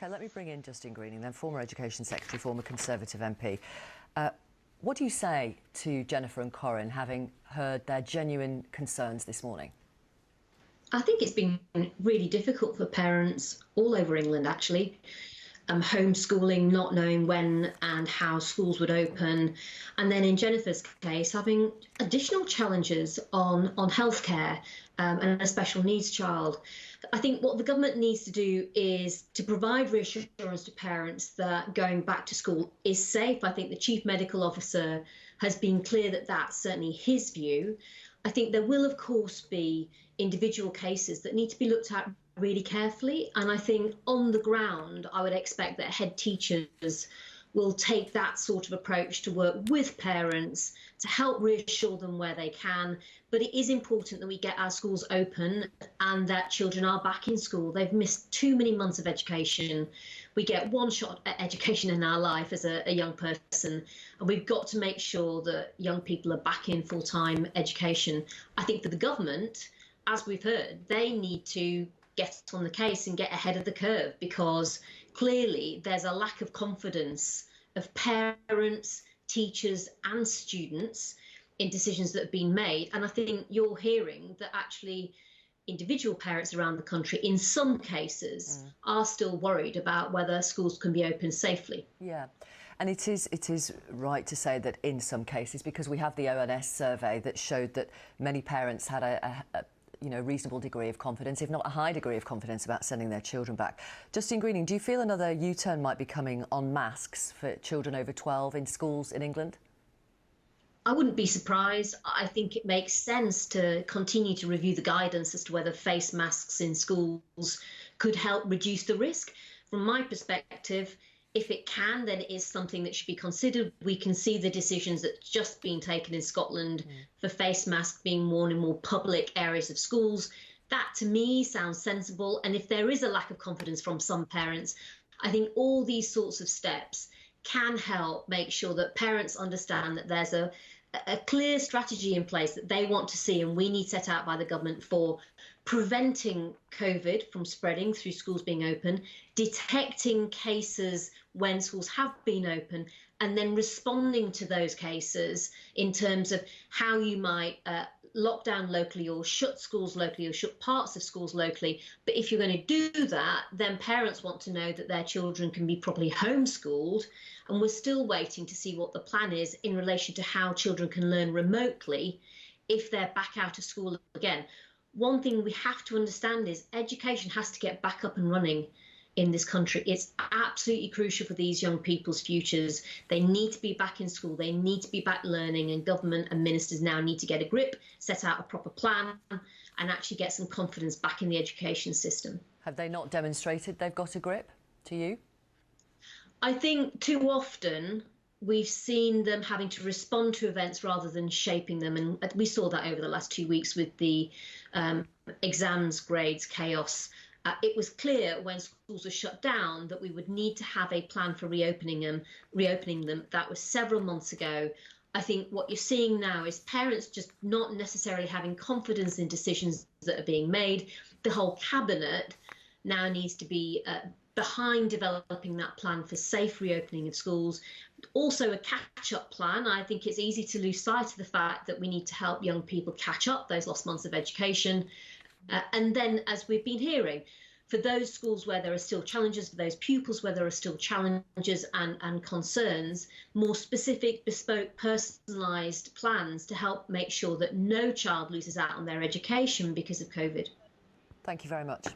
Okay, let me bring in Justine Greening, then former Education Secretary, former Conservative MP. What do you say to Jennifer and Corin, having heard their genuine concerns this morning? I think it's been really difficult for parents all over England, actually. Homeschooling, not knowing when and how schools would open. And then in Jennifer's case, having additional challenges on healthcare and a special needs child. I think what the government needs to do is to provide reassurance to parents that going back to school is safe. I think the Chief Medical Officer has been clear that that's certainly his view. I think there will, of course, be individual cases that need to be looked at really carefully. And I think on the ground, I would expect that head teachers will take that sort of approach to work with parents to help reassure them where they can. But it is important that we get our schools open and that children are back in school. They've missed too many months of education. We get one shot at education in our life as a young person, and we've got to make sure that young people are back in full-time education. I think for the government, as we've heard, they need to get on the case and get ahead of the curve, because clearly there's a lack of confidence of parents, teachers and students in decisions that have been made. And I think you're hearing that actually individual parents around the country, in some cases, are still worried about whether schools can be open safely. Yeah, and it is right to say that in some cases, because we have the ONS survey that showed that many parents had a reasonable degree of confidence, if not a high degree of confidence, about sending their children back. Justine Greening, do you feel another U-turn might be coming on masks for children over 12 in schools in England? I wouldn't be surprised. I think it makes sense to continue to review the guidance as to whether face masks in schools could help reduce the risk. From my perspective, if it can, then it is something that should be considered. We can see the decisions that's just been taken in Scotland for face masks being worn in more public areas of schools. That, to me, sounds sensible. And if there is a lack of confidence from some parents, I think all these sorts of steps can help make sure that parents understand that there's a clear strategy in place that they want to see, and we need set out by the government, for preventing COVID from spreading through schools being open, detecting cases when schools have been open, and then responding to those cases in terms of how you might lock down locally or shut schools locally or shut parts of schools locally. But if you're going to do that, then parents want to know that their children can be properly homeschooled. And we're still waiting to see what the plan is in relation to how children can learn remotely if they're back out of school again. One thing we have to understand is education has to get back up and running in this country. It's absolutely crucial for these young people's futures. They need to be back in school. They need to be back learning, and government and ministers now need to get a grip, set out a proper plan, and actually get some confidence back in the education system. Have they not demonstrated they've got a grip to you? I think too often we've seen them having to respond to events rather than shaping them. And we saw that over the last 2 weeks with the exams, grades, chaos. It was clear when schools were shut down that we would need to have a plan for reopening them. That was several months ago. I think what you're seeing now is parents just not necessarily having confidence in decisions that are being made. The whole cabinet now needs to be behind developing that plan for safe reopening of schools. Also a catch-up plan. I think it's easy to lose sight of the fact that we need to help young people catch up those lost months of education. And then, as we've been hearing, for those schools where there are still challenges, for those pupils where there are still challenges and concerns, more specific, bespoke, personalised plans to help make sure that no child loses out on their education because of COVID. Thank you very much.